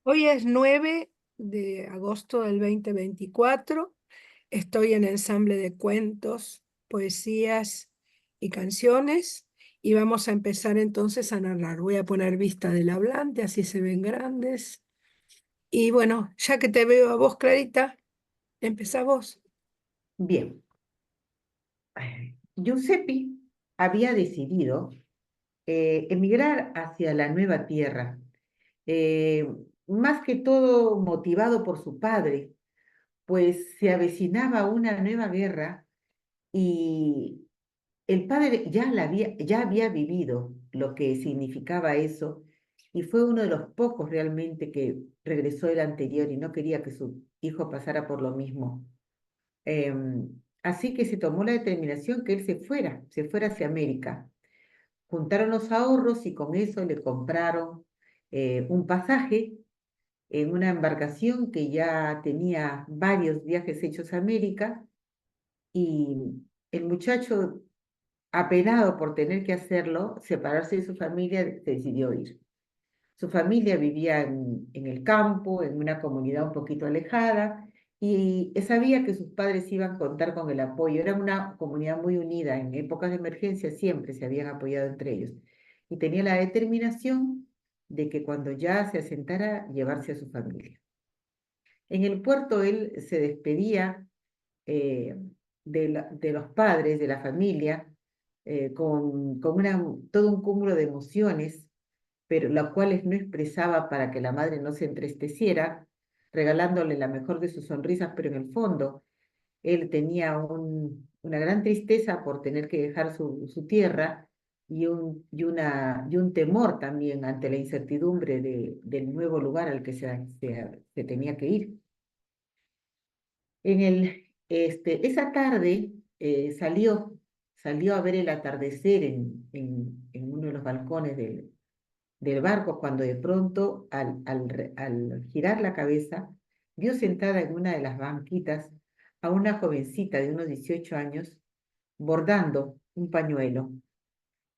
Hoy es 9 de agosto del 2024. Estoy en ensamble de cuentos, poesías y canciones y vamos a empezar entonces a narrar. Voy a poner vista del hablante, así se ven grandes. Y bueno, ya que te veo a vos, Clarita, empezá vos. Bien, Giuseppe había decidido emigrar hacia la nueva tierra, eh, más que todo motivado por su padre, pues se avecinaba una nueva guerra y el padre ya había vivido lo que significaba eso y fue uno de los pocos realmente que regresó el anterior y no quería que su hijo pasara por lo mismo. Así que se tomó la determinación que él se fuera hacia América. Juntaron los ahorros y con eso le compraron un pasaje en una embarcación que ya tenía varios viajes hechos a América y el muchacho, apenado por tener que hacerlo, separarse de su familia, decidió ir. Su familia vivía en el campo, en una comunidad un poquito alejada, y sabía que sus padres iban a contar con el apoyo. Era una comunidad muy unida, en épocas de emergencia siempre se habían apoyado entre ellos. Y tenía la determinación de que cuando ya se asentara, llevarse a su familia. En el puerto él se despedía eh, de los padres, de la familia, con todo un cúmulo de emociones, pero las cuales no expresaba para que la madre no se entristeciera, regalándole la mejor de sus sonrisas, pero en el fondo él tenía una gran tristeza por tener que dejar su tierra y un temor también ante la incertidumbre del nuevo lugar al que se tenía que ir. Esa tarde salió a ver el atardecer en uno de los balcones del barco cuando de pronto, al girar la cabeza, vio sentada en una de las banquitas a una jovencita de unos 18 años bordando un pañuelo,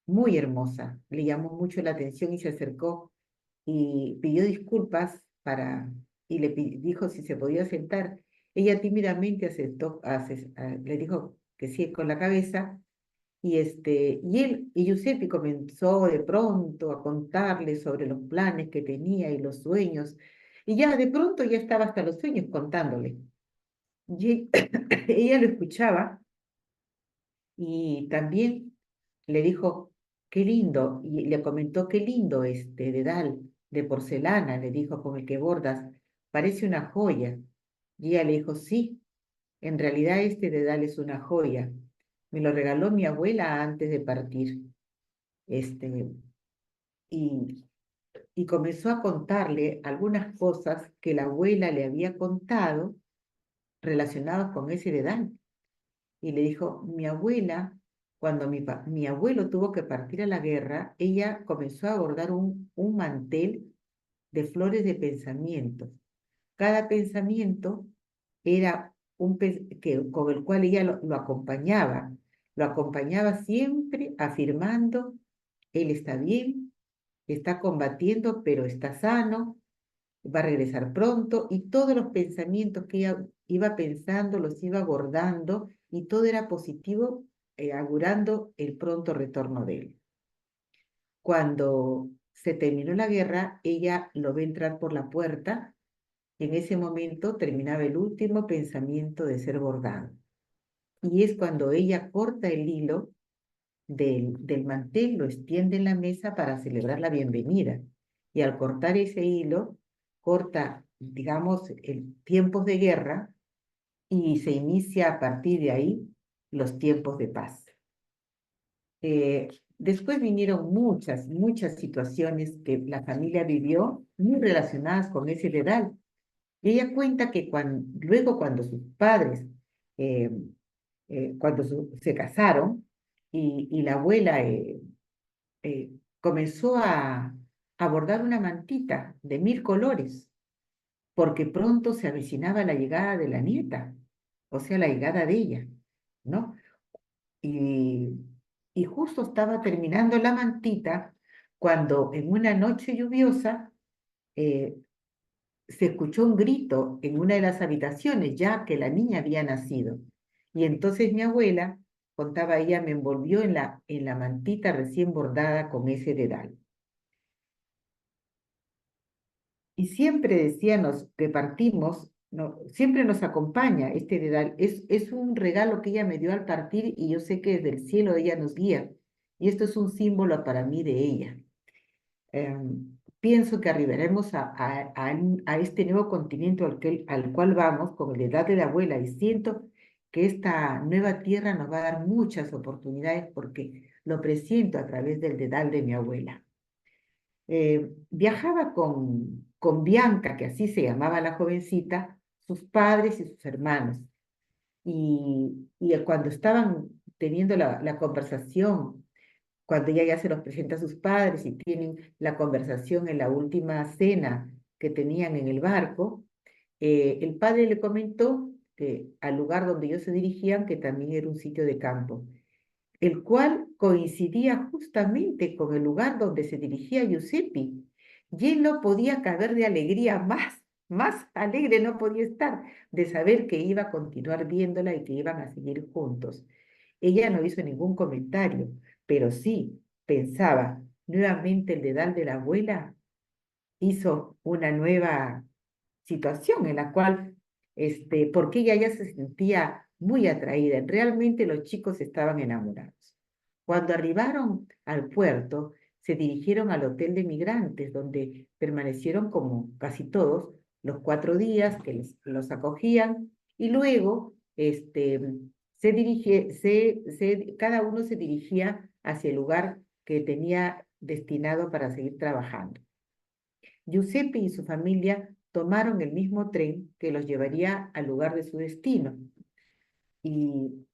muy hermosa. Le llamó mucho la atención y se acercó y pidió disculpas y dijo si se podía sentar. Ella tímidamente le dijo que sí con la cabeza y Giuseppe comenzó de pronto a contarle sobre los planes que tenía y los sueños, y ya de pronto ya estaba hasta los sueños contándole. Y ella lo escuchaba y también le dijo, qué lindo, y le comentó, qué lindo este dedal de porcelana, le dijo, con el que bordas, parece una joya. Y ella le dijo, sí, en realidad este dedal es una joya. Me lo regaló mi abuela antes de partir. Este, y, y comenzó a contarle algunas cosas que la abuela le había contado relacionadas con ese dedal. Y le dijo, mi abuela, cuando mi abuelo tuvo que partir a la guerra, ella comenzó a bordar un mantel de flores de pensamientos. Cada pensamiento era con el cual ella lo acompañaba siempre afirmando, él está bien, está combatiendo, pero está sano, va a regresar pronto, y todos los pensamientos que ella iba pensando los iba abordando y todo era positivo, augurando el pronto retorno de él. Cuando se terminó la guerra, ella lo ve entrar por la puerta y en ese momento terminaba el último pensamiento de ser bordado. Y es cuando ella corta el hilo del mantel, lo extiende en la mesa para celebrar la bienvenida. Y al cortar ese hilo, corta, digamos, el tiempos de guerra y se inicia a partir de ahí los tiempos de paz. Después vinieron muchas situaciones que la familia vivió muy relacionadas con ese dedal. Y ella cuenta que luego cuando sus padres, eh, se casaron y la abuela comenzó a bordar una mantita de 1000 colores, porque pronto se avecinaba la llegada de la nieta, o sea, la llegada de ella, ¿no? Y, y justo estaba terminando la mantita cuando en una noche lluviosa, eh, se escuchó un grito en una de las habitaciones, ya que la niña había nacido. Y entonces mi abuela, contaba ella, me envolvió en la mantita recién bordada con ese dedal. Y siempre decíamos que partimos, no, siempre nos acompaña este dedal. Es un regalo que ella me dio al partir y yo sé que desde el cielo ella nos guía. Y esto es un símbolo para mí de ella. Pienso que arribaremos a este nuevo continente al cual vamos con la edad de la abuela y siento que esta nueva tierra nos va a dar muchas oportunidades porque lo presiento a través del dedal de mi abuela. Viajaba con Bianca, que así se llamaba la jovencita, sus padres y sus hermanos. Y cuando estaban teniendo la conversación, cuando ella ya se los presenta a sus padres y tienen la conversación en la última cena que tenían en el barco, el padre le comentó que al lugar donde ellos se dirigían, que también era un sitio de campo, el cual coincidía justamente con el lugar donde se dirigía Giuseppe. Y él no podía caber de alegría más alegre no podía estar de saber que iba a continuar viéndola y que iban a seguir juntos. Ella no hizo ningún comentario, pero sí pensaba, nuevamente el dedal de la abuela hizo una nueva situación en la cual, porque ella ya se sentía muy atraída. Realmente los chicos estaban enamorados. Cuando arribaron al puerto, se dirigieron al hotel de migrantes, donde permanecieron como casi todos los 4 días que los acogían y luego cada uno se dirigía hacia el lugar que tenía destinado para seguir trabajando. Giuseppe y su familia tomaron el mismo tren que los llevaría al lugar de su destino. Y,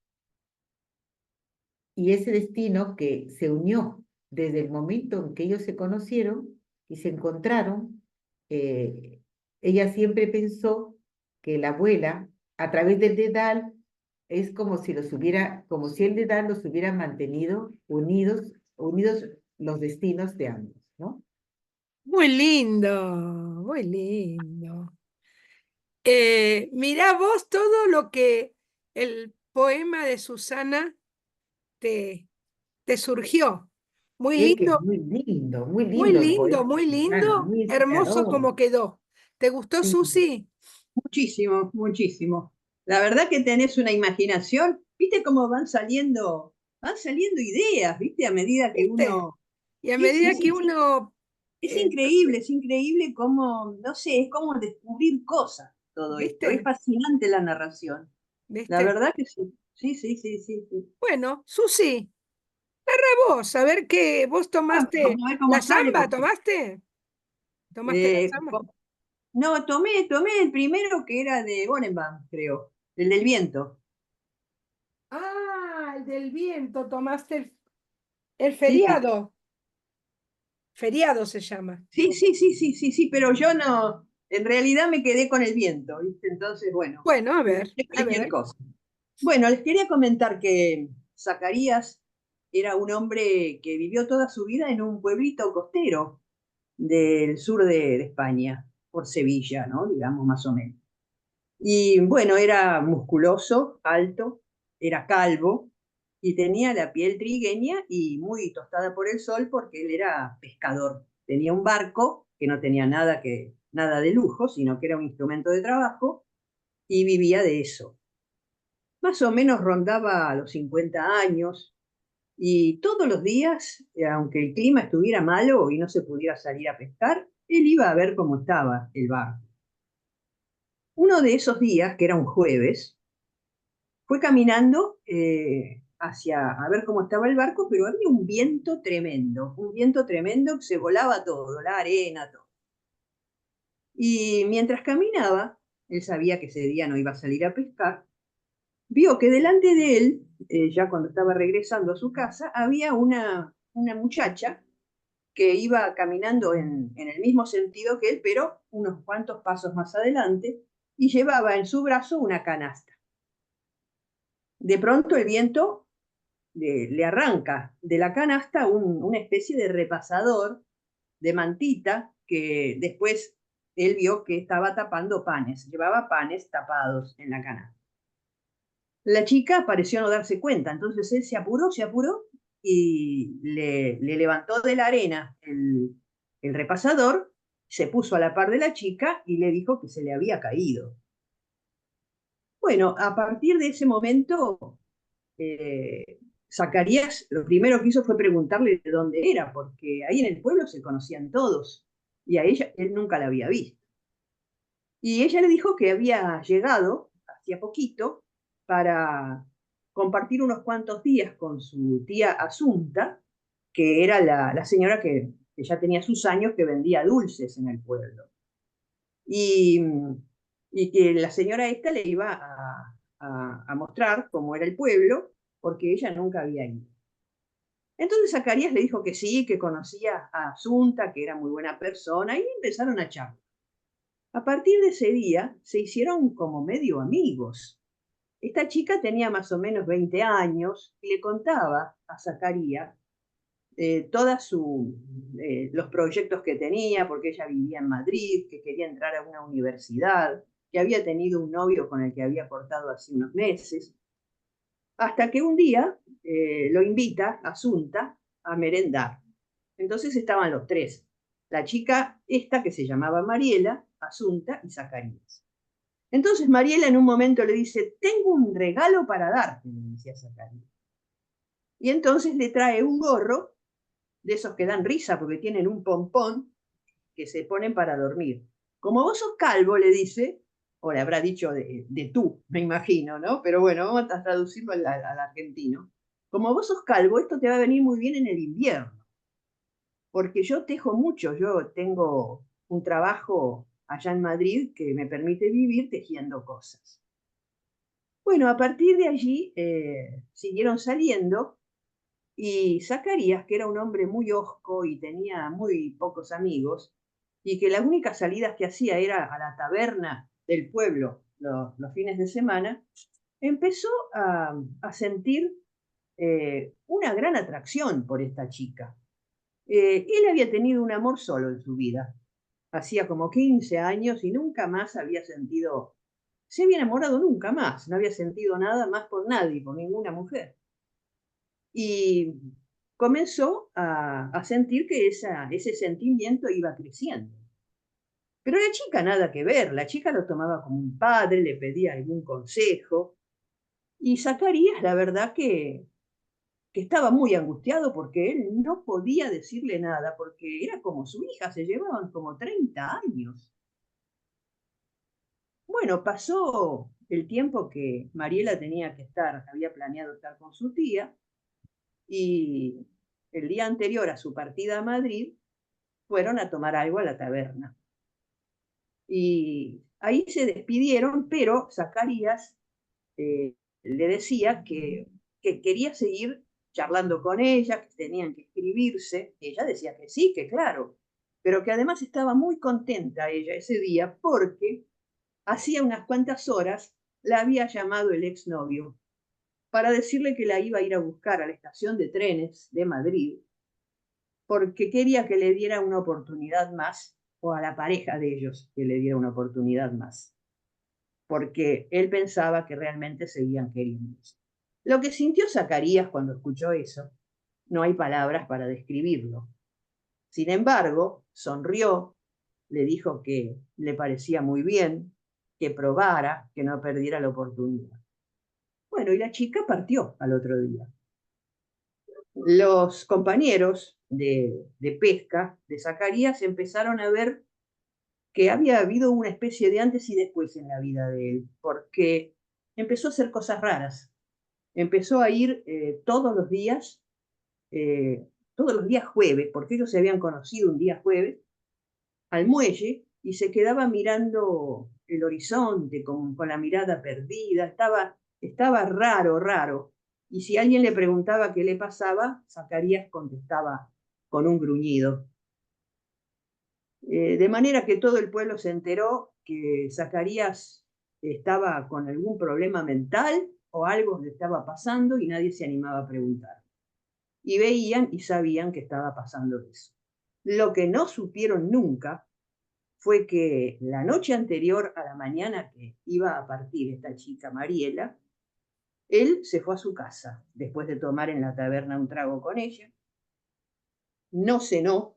y ese destino que se unió desde el momento en que ellos se conocieron y se encontraron, eh, ella siempre pensó que la abuela, a través del dedal, es como si el dedal los hubiera mantenido unidos los destinos de ambos, ¿no? Muy lindo, muy lindo. Mirá vos todo lo que el poema de Susana te, te surgió. Muy Es que es lindo, muy lindo el poema, muy Susana, lindo, muy hermoso inspirador. como quedó. ¿Te gustó, Sí, Susi? Muchísimo, muchísimo. La verdad que tenés una imaginación, viste cómo van saliendo ideas, viste, a medida que ¿Viste? uno... Y a Sí, sí, medida que sí, sí. uno, eh, Es increíble cómo, no sé, es como descubrir cosas todo esto. Es ¿viste? fascinante la narración. La ¿Viste? verdad que sí. Sí, sí, sí, sí, sí. Bueno, Susi, vos, a ver que vos tomaste Vamos a ver cómo la sale, samba, porque ¿tomaste? ¿Tomaste la eh, samba? co- no, tomé el primero que era de Bonenbach, creo, el del viento. Ah, el del viento, tomaste el Sí, sí. feriado. Feriado se llama. Sí, sí, sí, sí, sí, sí, pero yo no, en realidad me quedé con el viento, ¿viste? Entonces, bueno, Bueno, es a cualquier ver. cosa. Bueno, les quería comentar que Zacarías era un hombre que vivió toda su vida en un pueblito costero del sur de España, por Sevilla, ¿no? Digamos, más o menos. Y bueno, era musculoso, alto, era calvo y tenía la piel trigueña y muy tostada por el sol porque él era pescador. Tenía un barco que no tenía nada de lujo, sino que era un instrumento de trabajo y vivía de eso. Más o menos rondaba a los 50 años y todos los días, aunque el clima estuviera malo y no se pudiera salir a pescar, él iba a ver cómo estaba el barco. Uno de esos días, que era un jueves, fue caminando hacia a ver cómo estaba el barco, pero había un viento tremendo que se volaba todo, la arena, todo. Y mientras caminaba, él sabía que ese día no iba a salir a pescar, vio que delante de él, ya cuando estaba regresando a su casa, había una muchacha que iba caminando en el mismo sentido que él, pero unos cuantos pasos más adelante, y llevaba en su brazo una canasta. De pronto el viento le arranca de la canasta una especie de repasador de mantita que después él vio que estaba tapando panes, llevaba panes tapados en la canasta. La chica pareció no darse cuenta, entonces él se apuró y le levantó de la arena el repasador, se puso a la par de la chica y le dijo que se le había caído. Bueno, a partir de ese momento, Zacarías lo primero que hizo fue preguntarle de dónde era, porque ahí en el pueblo se conocían todos y a ella él nunca la había visto. Y ella le dijo que había llegado hacía poquito para compartir unos cuantos días con su tía Asunta, que era la señora que ya tenía sus años, que vendía dulces en el pueblo. Y, y que la señora esta le iba a mostrar cómo era el pueblo, porque ella nunca había ido. Entonces Zacarías le dijo que sí, que conocía a Asunta, que era muy buena persona, y empezaron a charlar. A partir de ese día se hicieron como medio amigos. Esta chica tenía más o menos 20 años y le contaba a Zacarías todos los proyectos que tenía, porque ella vivía en Madrid, que quería entrar a una universidad, que había tenido un novio con el que había cortado hace unos meses, hasta que un día lo invita Asunta a merendar. Entonces estaban los tres, la chica esta que se llamaba Mariela, Asunta y Zacarías. Entonces Mariela en un momento le dice, tengo un regalo para darte, le decía Zacarías. Y entonces le trae un gorro de esos que dan risa porque tienen un pompón que se ponen para dormir. Como vos sos calvo, le dice, o le habrá dicho de tú, me imagino, ¿no? Pero bueno, vamos a traducirlo al argentino. Como vos sos calvo, esto te va a venir muy bien en el invierno, porque yo tejo mucho, yo tengo un trabajo allá en Madrid que me permite vivir tejiendo cosas. Bueno, a partir de allí siguieron saliendo y Zacarías, que era un hombre muy hosco y tenía muy pocos amigos, y que las únicas salidas que hacía era a la taberna del pueblo los fines de semana, empezó a sentir una gran atracción por esta chica. Él había tenido un amor solo en su vida, hacía como 15 años y nunca más había sentido, se había enamorado nunca más, no había sentido nada más por nadie, por ninguna mujer. Y comenzó a sentir que ese sentimiento iba creciendo. Pero la chica nada que ver, la chica lo tomaba como un padre, le pedía algún consejo, y Zacarías la verdad que estaba muy angustiado porque él no podía decirle nada, porque era como su hija, se llevaban como 30 años. Bueno, pasó el tiempo que Mariela tenía que estar, había planeado estar con su tía, y el día anterior a su partida a Madrid fueron a tomar algo a la taberna. Y ahí se despidieron, pero Zacarías le decía que quería seguir charlando con ella, que tenían que escribirse. Ella decía que sí, que claro, pero que además estaba muy contenta ella ese día porque hacía unas cuantas horas la había llamado el exnovio para decirle que la iba a ir a buscar a la estación de trenes de Madrid porque quería que le diera una oportunidad más, o a la pareja de ellos que le diera una oportunidad más, porque él pensaba que realmente seguían queriéndose. Lo que sintió Zacarías cuando escuchó eso, no hay palabras para describirlo. Sin embargo, sonrió, le dijo que le parecía muy bien, que probara, que no perdiera la oportunidad. Bueno, y la chica partió al otro día. Los compañeros de pesca de Zacarías empezaron a ver que había habido una especie de antes y después en la vida de él, porque empezó a hacer cosas raras. Empezó a ir todos los días jueves, porque ellos se habían conocido un día jueves, al muelle y se quedaba mirando el horizonte con la mirada perdida. Estaba raro, raro. Y si alguien le preguntaba qué le pasaba, Zacarías contestaba con un gruñido. De manera que todo el pueblo se enteró que Zacarías estaba con algún problema mental o algo le estaba pasando y nadie se animaba a preguntar. Y veían y sabían que estaba pasando eso. Lo que no supieron nunca fue que la noche anterior a la mañana que iba a partir esta chica Mariela, él se fue a su casa después de tomar en la taberna un trago con ella, no cenó,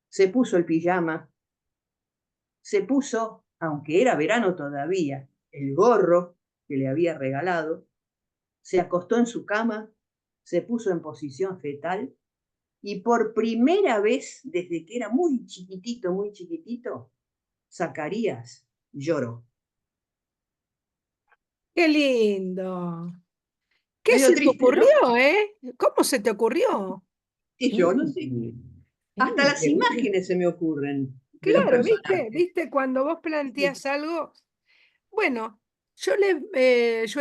se puso el pijama, se puso, aunque era verano todavía, el gorro que le había regalado, se acostó en su cama, se puso en posición fetal y por primera vez desde que era muy chiquitito, Zacarías lloró. Qué lindo. ¿Qué Medio se te triste, ¿no? ocurrió, eh? ¿Cómo se te ocurrió? Y yo no sé. Sí, Hasta sí, las seguro. imágenes se me ocurren de los Claro, ¿viste? personajes. ¿Viste? Cuando vos planteás algo, bueno, yo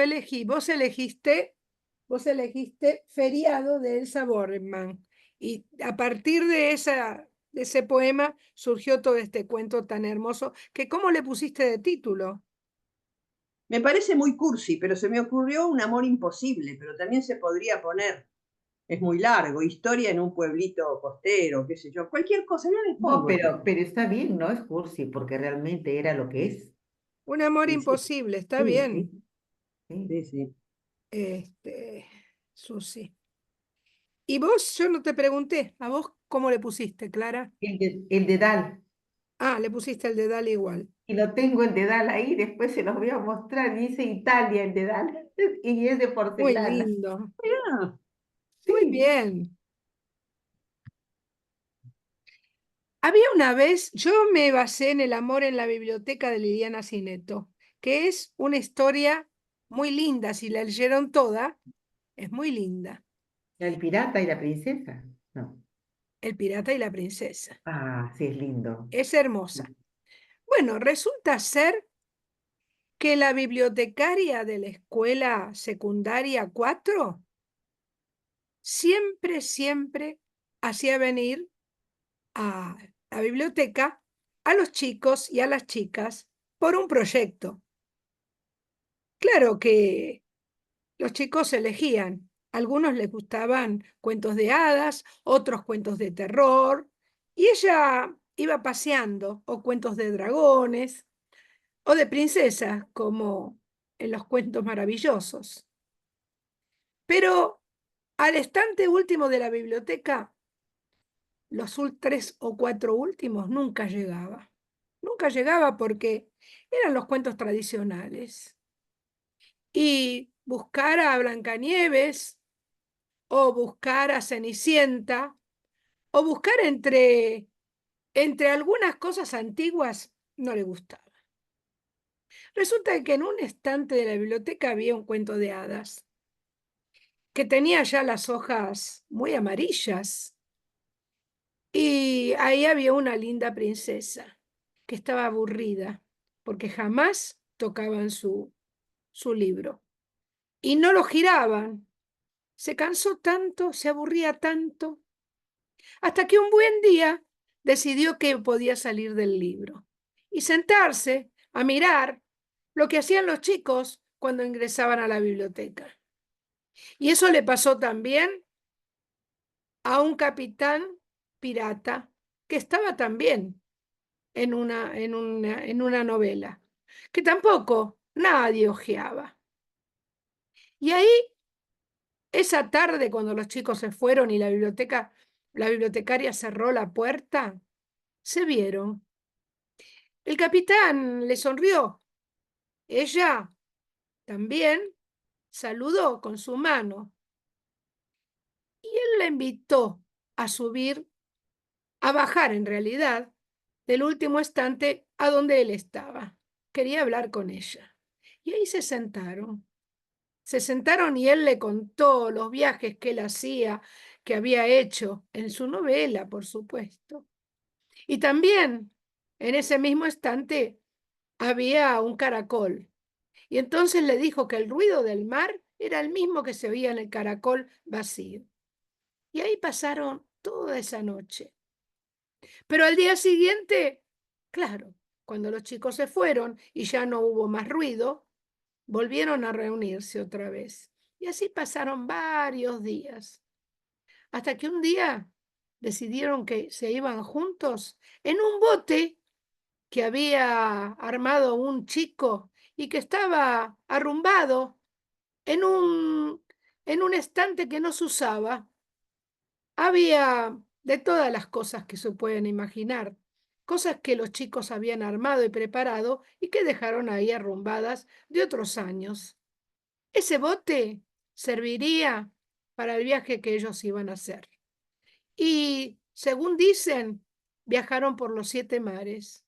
elegí, vos elegiste Feriado de Elsa Borrmann. Y a partir de ese poema surgió todo este cuento tan hermoso que ¿cómo le pusiste de título? Me parece muy cursi, pero se me ocurrió un amor imposible, pero también se podría poner, es muy largo, historia en un pueblito costero, qué sé yo, cualquier cosa, no les No, pongo el pero título. está bien, no es cursi, porque realmente era lo que es. Un amor Sí, sí, imposible, está Sí, bien, sí, sí. sí, sí. este, Susi. Y vos, yo no te pregunté, ¿a vos cómo le pusiste, Clara? El dedal. Ah, le pusiste el dedal igual. Y lo tengo el dedal ahí, después se los voy a mostrar. Dice Italia el dedal. Y es de Muy porcelana. lindo, Mirá, muy Sí. bien. Había una vez, yo me basé en El amor en la biblioteca de Liliana Cineto, que es una historia muy linda, si la leyeron toda, es muy linda. El pirata y la princesa. No. El pirata y la princesa. Ah, sí, es lindo. Es hermosa. Bueno, resulta ser que la bibliotecaria de la escuela secundaria 4 siempre hacía venir a la biblioteca a los chicos y a las chicas por un proyecto. Claro que los chicos elegían. Algunos les gustaban cuentos de hadas, otros cuentos de terror, y ella iba paseando, o cuentos de dragones, o de princesas, como en los cuentos maravillosos. Pero al estante último de la biblioteca, los 3 o 4 últimos nunca llegaba. Nunca llegaba porque eran los cuentos tradicionales. Y buscar a Blancanieves, o buscar a Cenicienta, o buscar entre algunas cosas antiguas, no le gustaba. Resulta que en un estante de la biblioteca había un cuento de hadas que tenía ya las hojas muy amarillas y ahí había una linda princesa que estaba aburrida porque jamás tocaban su libro y no lo giraban. Se cansó tanto, se aburría tanto, hasta que un buen día decidió que podía salir del libro y sentarse a mirar lo que hacían los chicos cuando ingresaban a la biblioteca. Y eso le pasó también a un capitán pirata que estaba también en una novela, que tampoco nadie hojeaba. Y ahí, esa tarde, cuando los chicos se fueron y la bibliotecaria cerró la puerta, se vieron. El capitán le sonrió. Ella también saludó con su mano y él la invitó a subir, a bajar en realidad, del último estante a donde él estaba. Quería hablar con ella. Y ahí se sentaron. Se sentaron y él le contó los viajes que él hacía, que había hecho en su novela, por supuesto. Y también en ese mismo estante había un caracol. Y entonces le dijo que el ruido del mar era el mismo que se oía en el caracol vacío. Y ahí pasaron toda esa noche. Pero al día siguiente, claro, cuando los chicos se fueron y ya no hubo más ruido, volvieron a reunirse otra vez. Y así pasaron varios días, hasta que un día decidieron que se iban juntos en un bote que había armado un chico y que estaba arrumbado en un estante que no se usaba. Había de todas las cosas que se pueden imaginar, cosas que los chicos habían armado y preparado y que dejaron ahí arrumbadas de otros años. Ese bote serviría para el viaje que ellos iban a hacer. Y, según dicen, viajaron por los 7 mares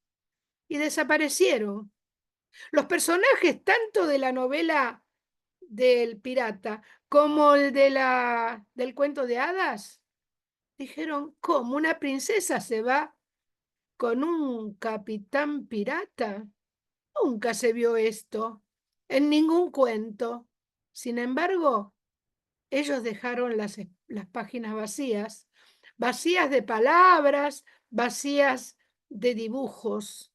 y desaparecieron. Los personajes tanto de la novela del pirata como el del cuento de hadas dijeron, ¿cómo una princesa se va con un capitán pirata? Nunca se vio esto en ningún cuento. Sin embargo, ellos dejaron las páginas vacías, vacías de palabras, vacías de dibujos.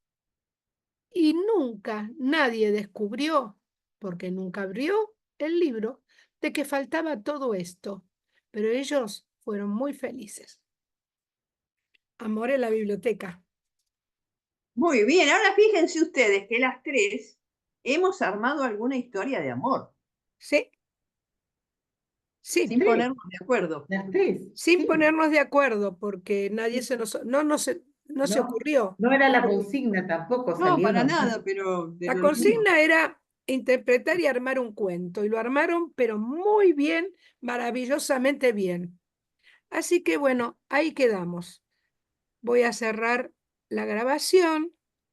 Y nunca nadie descubrió, porque nunca abrió el libro, de que faltaba todo esto. Pero ellos fueron muy felices. Amor en la biblioteca. Muy bien, ahora fíjense ustedes que las tres hemos armado alguna historia de amor, Sí, sí, sin Tres, ponernos de acuerdo. las tres, sin sí. ponernos de acuerdo, porque nadie no se No, ocurrió. no era la consigna tampoco, No, salió para nomás. nada, pero de La lo lindo. consigna era interpretar y armar un cuento, y lo armaron, pero muy bien, maravillosamente bien. Así que bueno, ahí quedamos. Voy a cerrar la grabación